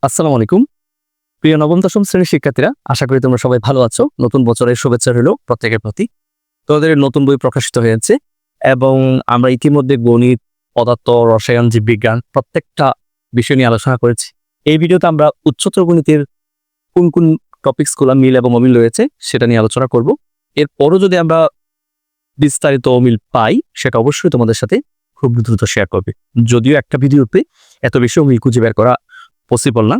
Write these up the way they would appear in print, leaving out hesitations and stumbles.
আসসালামু আলাইকুম। প্রিয় নবম দশম শ্রেণীর শিক্ষার্থীরা, আশা করি তোমরা সবাই ভালো আছো। নতুন বছরের শুভেচ্ছা রইল প্রত্যেকের প্রতি। তোমাদের নতুন বই প্রকাশিত হয়েছে এবং আমরা ইতিমধ্যে গণিত, পদার্থ, রসায়ন, জীববিজ্ঞান প্রত্যেকটা বিষয় নিয়ে আলোচনা করেছি। এই ভিডিওতে আমরা উচ্চতর গণিতের কোন কোন টপিকসগুলো মিল এবং অমিল রয়েছে সেটা নিয়ে আলোচনা করব। এরপরও যদি আমরা বিস্তারিত অমিল পাই সেটা অবশ্যই তোমাদের সাথে খুব দ্রুত শেয়ার করবে। যদিও একটা ভিডিওতে এত বেশি অমিল খুঁজে বের করা পসিবল না।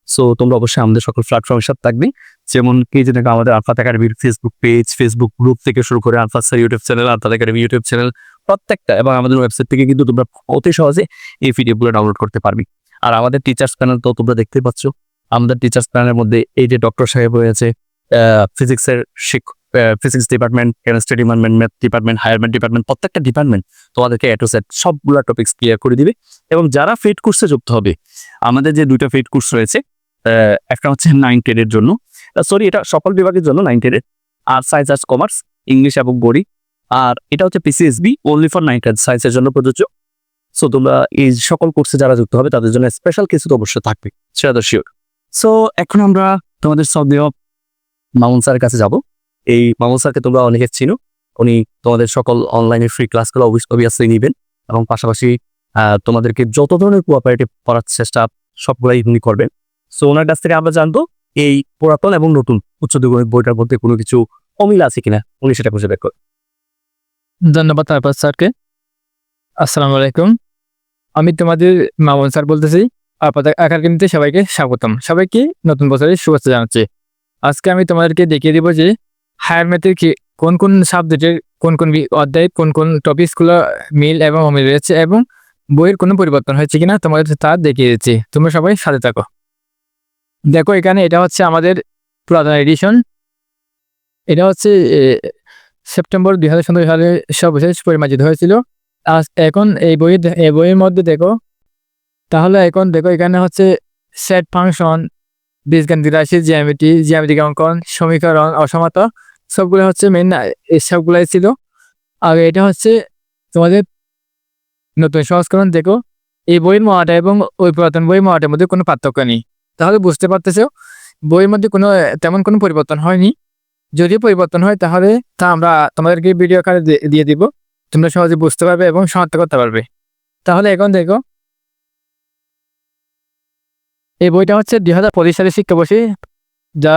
সো তোমরা অবশ্যই আমাদের সকল প্ল্যাটফর্মের সাথে থাকবে, যেমন কি যে আমাদের আলফাত একাডেমির ফেসবুক পেজ, ফেসবুক গ্রুপ থেকে শুরু করে Alfat sir YouTube channel, Alfat academy YouTube channel প্রত্যেকটা, এবং আমাদের ওয়েবসাইট থেকে কিন্তু তোমরা অতি সহজে এই ভিডিওগুলো ডাউনলোড করতে পারবে। আর আমাদের টিচার্স প্যানেল তো তোমরা দেখতেই পাচ্ছ। আমাদের টিচার্স প্যানেলের মধ্যে এই যে ডক্টর সাহেব রয়েছে, ফিজিক্সের শিক্ষক, physics department, chemistry department, math department, higher math department, প্রত্যেকটা ডিপার্টমেন্ট তোমাদেরকে এ টু জেড সবগুলো টপিক্স ক্লিয়ার করে দিবে। এবং যারা ফেড কোর্সে যুক্ত হবে, আমাদের যে দুইটা ফেড কোর্স রয়েছে, একটা হচ্ছে 9-10 এর জন্য, সরি এটা সকল বিভাগের জন্য 9-10 এর, আর সায়েন্স আর্টস কমার্স, ইংলিশ এবং গণিত, আর এটা হচ্ছে পিসিএসবি অনলি ফর 9-10 সায়েন্সের জন্য প্রযোজ্য। সো তোমরা এই সকল কোর্সে যারা যুক্ত হবে তাদের জন্য স্পেশাল কিছু তো অবশ্যই থাকবে, সেটা তো শিওর। সো এখন আমরা তোমাদের শ্রদ্ধেয় মামুন স্যারের কাছে যাব। এই মামুন স্যারকে তোমরা অনেকে চিনো। উনি তোমাদের সকল অনলাইনে ফ্রি ক্লাসগুলো অবভিয়াসলি নেবেন এবং পাশাপাশি তোমাদেরকে যত ধরনের কোঅপারেটিভ করার চেষ্টা সবগুলাই উনি করবেন। সো ওনার কাছ থেকে আমরা জানবো এই পুরাতন এবং নতুন উচ্চতর গণিত বইটার মধ্যে কোনো কিছু অমিল আছে কিনা, উনি সেটা খুঁজে বের করেন। ধন্যবাদ আলফাত স্যারকে। আসসালামু আলাইকুম। আমি তোমাদের মামুন স্যার বলতেছি। আলফাত একাডেমিতে সবাইকে স্বাগতম। সবাইকে নতুন বছরের শুভেচ্ছা জানাচ্ছি। আজকে আমি তোমাদেরকে দেখিয়ে দিব যে হায়ার ম্যাথের কোন কোন সাবজেক্টের কোন কোন অধ্যায়ের কোন কোন টপিকসগুলো মিল এবং অমিল রয়েছে এবং বইয়ের কোনো পরিবর্তন হয়েছে কিনা তোমাদের তা দেখিয়ে দিচ্ছি। তোমরা সবাই সাথে থাকো। দেখো এখানে এটা হচ্ছে আমাদের পুরাতন এডিশন। এটা হচ্ছে সেপ্টেম্বর 2017 সালে সর্বশেষ পরিমার্জিত হয়েছিল। এখন এই বইয়ের মধ্যে দেখো, তাহলে এখন দেখো এখানে হচ্ছে সেট ফাংশন, বীজগাণিতিক রাশি, জ্যামিতিক অঙ্কন, সমীকরণ, অসমতা সবগুলো হচ্ছে মেন, সবগুলাই ছিল। আর এটা হচ্ছে তোমাদের নতুন সংস্করণ। দেখো এই বইয়ের মহাটা এবং ওই পুরাতন বইয়ের মহাটার মধ্যে কোনো পার্থক্য নেই। তাহলে বুঝতে পারতেছো বইয়ের মধ্যে তেমন কোনো পরিবর্তন হয়নি। যদি পরিবর্তন হয় তাহলে তা আমরা তোমাদেরকে ভিডিও আকারে দিয়ে দিব, তোমরা সহজে বুঝতে পারবে এবং শনাক্ত করতে পারবে। তাহলে এখন দেখো এই বইটা হচ্ছে 2025 সালের শিক্ষাবর্ষে, যা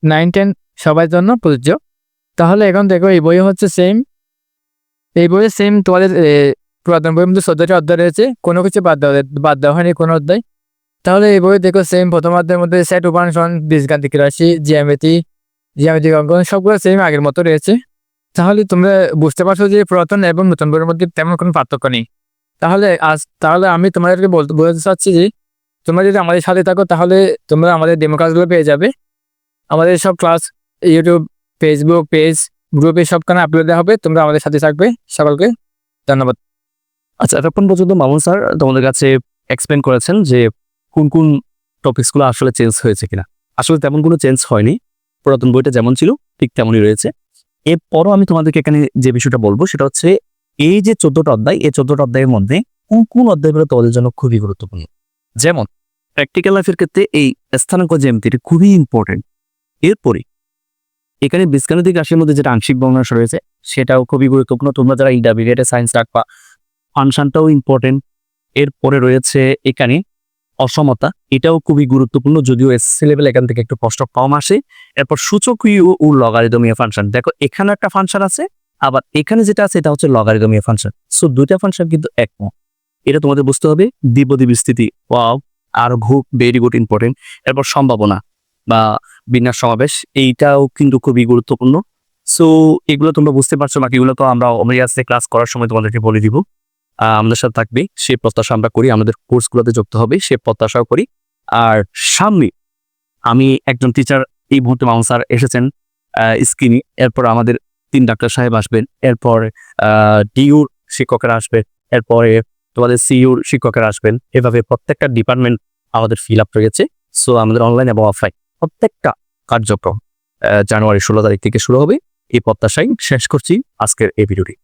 9-10 সবার জন্য প্রযোজ্য। তাহলে এখন দেখো এই বই হচ্ছে সেম, এই বইয়ে সেম তোমাদের পুরাতন বইয়ের মধ্যে 14টা অধ্যায় রয়েছে, কোনো কিছু বাদ দেওয়া হয়নি কোনো অধ্যায়। তাহলে এই বইয়ে দেখো সেম প্রথম অধ্যায়ের মধ্যে সেট উপাংশন, বীজগাণিতিক রাশি, জ্যামিতিক অঙ্কন সবগুলো সেম আগের মতো রয়েছে। তাহলে তোমরা বুঝতে পারছো যে পুরাতন এবং নতুন বইয়ের মধ্যে তেমন কোনো পার্থক্য নেই। তাহলে আমি তোমাদেরকে বলতে চাচ্ছি যে তোমরা যদি আমাদের সাথে থাকো তাহলে তোমরা আমাদের ডেমো ক্লাসগুলো পেয়ে যাবে। আমাদের সব ক্লাস ইউটিউব, ফেসবুক পেজ, গ্রুপে সবখানে আপলোড দেওয়া হবে। তোমরা আমাদের সাথে থাকবে। সকলকে ধন্যবাদ। আচ্ছা, এতক্ষণ পর্যন্ত মামুন স্যার তোমাদের কাছে এক্সপ্লেন করেছেন যে কোন কোন টপিকসগুলো আসলে চেঞ্জ হয়েছে কিনা। আসলে তেমন কোনো চেঞ্জ হয়নি, পুরাতন বইটা যেমন ছিল ঠিক তেমনই রয়েছে। এরপরও আমি তোমাদেরকে এখানে যে বিষয়টা বলবো সেটা হচ্ছে এই যে 14টা অধ্যায়, এই 14টা অধ্যায়ের মধ্যে কোন কোন অধ্যায়গুলো তোমাদের জন্য খুবই গুরুত্বপূর্ণ। যেমন প্র্যাকটিক্যাল লাইফের ক্ষেত্রে এই স্থানাঙ্ক জ্যামিতিটা খুবই ইম্পর্টেন্ট। এরপরে এখানে বীজগাণিতিক রাশির মধ্যে যেটা আংশিক ভগ্নাংশ রয়েছে সেটাও খুবই গুরুত্বপূর্ণ। তোমরা যারা ইন্টারমিডিয়েটে সায়েন্স রাখবা, ফাংশনটাও ইম্পর্টেন্ট। এরপরে রয়েছে এখানে অসমতা, এটাও খুবই গুরুত্বপূর্ণ, যদিও এসএসসি লেভেল এখান থেকে একটু কষ্ট কম আসে। এরপর সূচকীয় ও লগারিদমীয় ফাংশন। দেখো এখানে একটা ফাংশন আছে, আবার এখানে যেটা আছে এটা হচ্ছে লগারিদমীয় ফাংশন। সো দুইটা ফাংশন কিন্তু এক নয়, এটা তোমাদের বুঝতে হবে। দ্বিপদী বিস্তৃতি, ওয়াও, আর খুব ভেরি গুড ইম্পর্টেন্ট। এরপর সম্ভাবনা বা বিন্যাস সমাবেশ, এইটাও কিন্তু খুবই গুরুত্বপূর্ণ। সো এগুলো তোমরা বুঝতে পারছো, বাকিগুলো তো আমরা অমিয়াসে ক্লাস করার সময় তোমাদেরকে বলে দিব। আমাদের সাথে থাকবে সে প্রত্যাশা আমরা করি, আমাদের কোর্সগুলোতে যুক্ত হবে সে প্রত্যাশাও করি। আর সামনে আমি একজন টিচার, এই মুহূর্তে মামুন স্যার এসেছেন স্ক্রিনে, এরপর আমাদের 3 ডাক্তার সাহেব আসবেন, এরপর ডিউর শিক্ষকেরা আসবেন, এরপরে তোমাদের সিইউর শিক্ষকেরা আসবেন। এভাবে প্রত্যেকটা ডিপার্টমেন্ট আমাদের ফিল আপ রয়েছে। সো আমাদের অনলাইন এবং অফলাইন প্রত্যেকটা কার্যক্রম জানুয়ারি 16 তারিখ থেকে শুরু হবে। এই প্রত্যাশায় শেষ করছি আজকের এই ভিডিওটি।